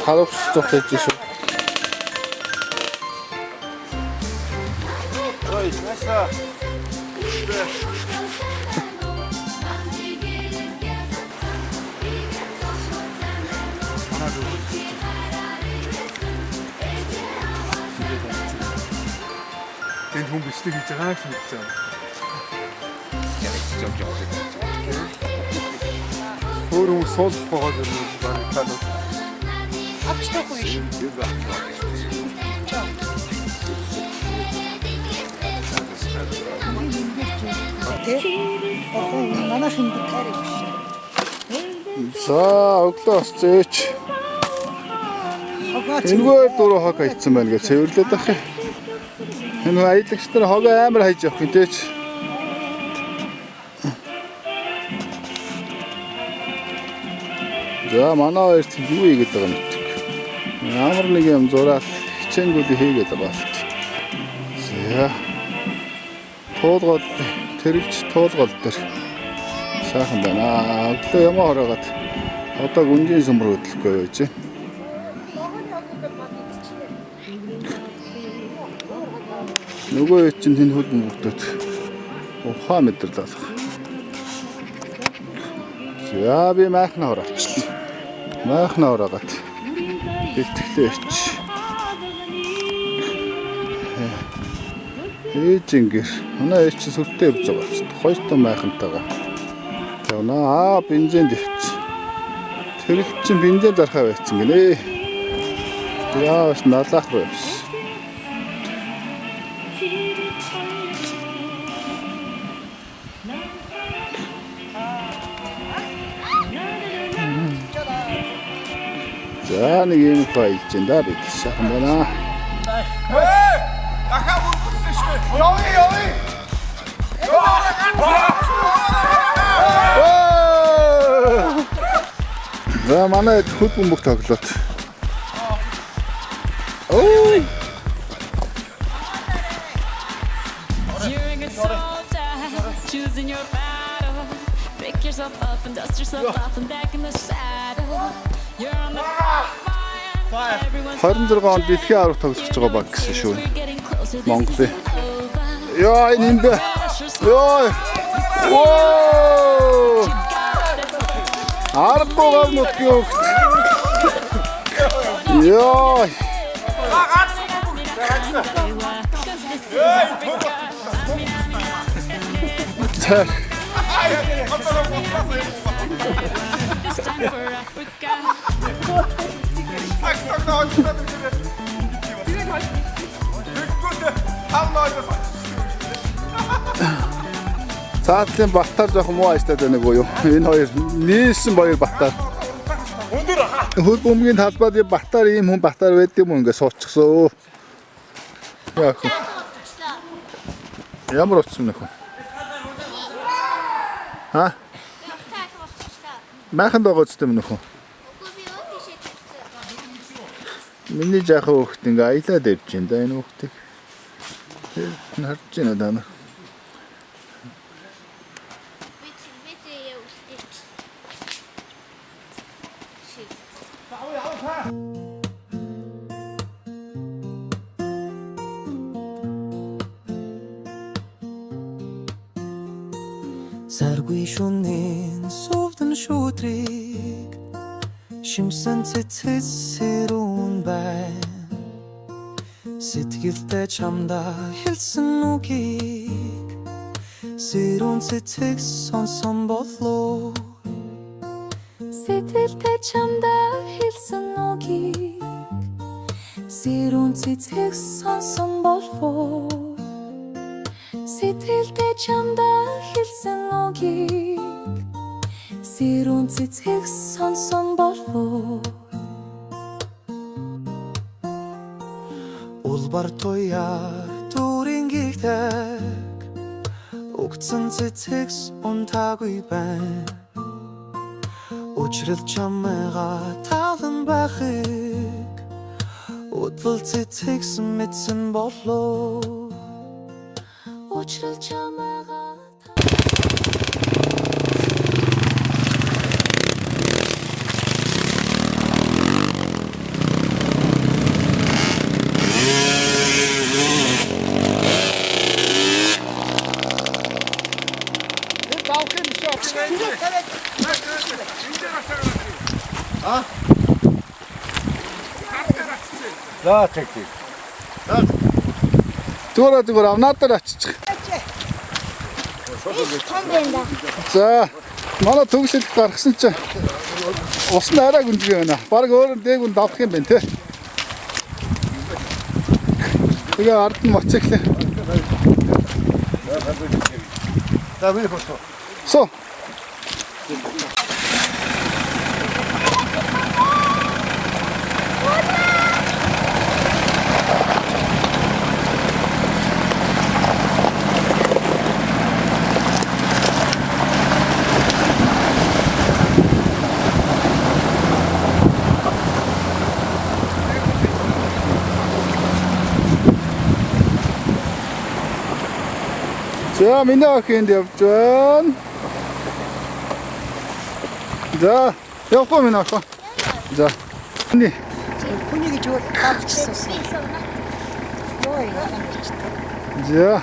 халууччих гэж шүү. Ой, наша. Энэ хүн бичлэг хийж байгаа гэж мэдэж байна. Өөр хүн суулгах байгаа юм уу? Бараг тань. Апчтахгүй шүү. Манай хүн таарах биш. За өглөө цээч. Энэгээр дөрөв хог хайцсан байна гэж цэвэрлээд ах юм. Энэ аялагч нар хогоо амар хайж явах юм теч. За манай хоёрт юу хийгээд байгаа юм бэ? Ямар нэг юм зураад хичээнгүүдийг хийгээд байгаа л. За туулгол тэрвч туулгол дээр сайхан байна. Өглөө ямаа хороогаад одоо гүнжийн сүмбэр хөдлөхгүй байж байна. Нөгөө чинь тэнд хөлбөм бүгдөөд ухаан мэдрэл алах. За би майхнаа ороочлаа. Майхнаа ороогаад бэлтгэлээч. Ээжингэр. Манай ээж чинь сүртэй явж байгаа ч. Хоёр тон майхантайгаа. Явна. Бензин дэвч. Тэр чинь бензин зархаа байцсан гинэ. Яаш налах байвс. За нэг юм файлж энэ даа бид шахан байна. Ахаа бүрсэн шүү. Явъя. За манай хөлбөм бүх тоглоод. Ой. Choosing your battle. Pick yourself up and dust yourself off and back in the saddle. You're on the fire. 26 онд дэлхийн аврах тоглож байгаа баг гэсэн шүү. Монголын. Яа энэ юм бэ? Яа. Воо! Арбогов нутгийн хөлт. Яа. Цаа. Цаатлын баттар жоох муу ажтаад байна уу юу? Энэ хоёр нийлсэн баяр баттар. Хөлбөмбөгийн талбайд баттар ийм хүн баттар байд юм уу ингээ суучихсан. Яах вэ? Ямар утсан нөх вэ? Ха? Майхан дагаж тийм нөх вэ? Миний жаахан хөхт ингээ аялаад явж байна да энэ хөхтийг. Харж байна даа. Саргүй шөнийн сувдан шүүтрийг шимсэн цэцэсэрүүн байна. Сэтгэлдээ чамдаа хэлсэн үгийг сэрүүн цэцэг сонсон болов. Сэтгэлдээ чамдаа хэлсэн үгийг сэрүүн цэцэг сонсон болов. Сэтгэлдээ чамдаа хэлсэн үгийг сэрүүн цэцэг сонсон болов. Улбар тояар дүүрэн гихтэг өгцөн цэцэгс унтаагүй байна. Учрал чамайгаа таалан байхыг удвал цэцэгс мэдсэн болов. Учрал чамайгаа За тэгтий. зүгээр авнаатаар очиж. Том байна да. За манай төгсөлд гаргасан чинь ус нь арай гүнзгий байна. Бараг өөр дээгүн давах юм байна те. Тэгээ ард нь моцоглоо. За би хосоо. Со. За миний охинд явж байна. За явахгүй миний охин. За. Эний Хүний гэж өөр тавчсан. Йоо яа. за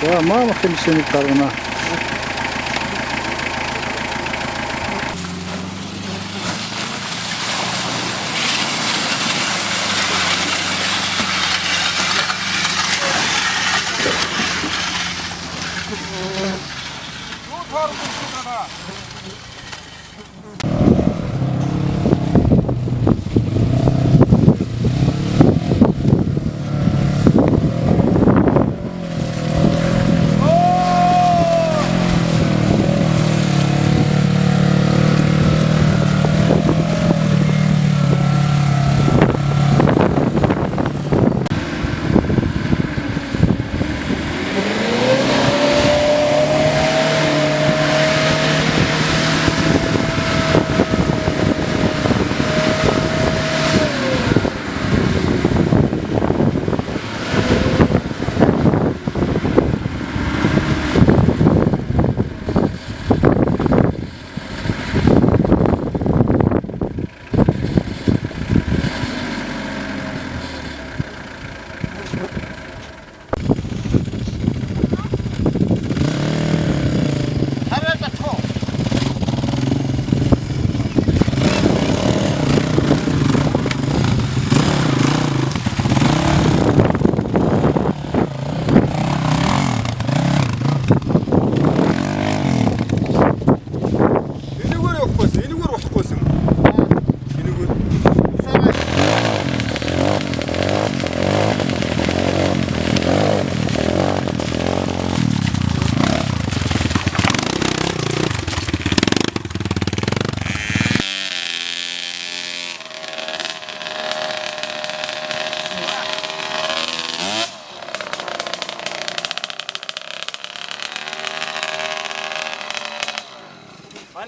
за мама хэмшээний гаргана.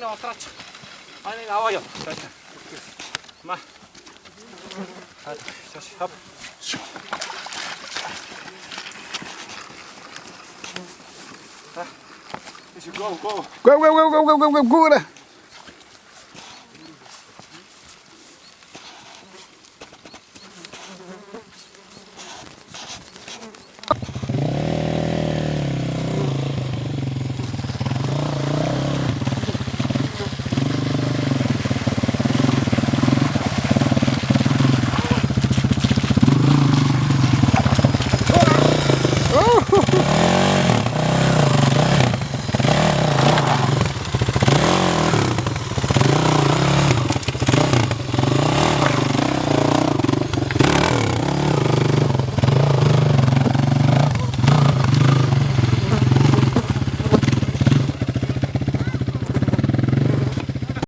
Аны отраач. Аны аваа. Ма. Хап. Go. Go.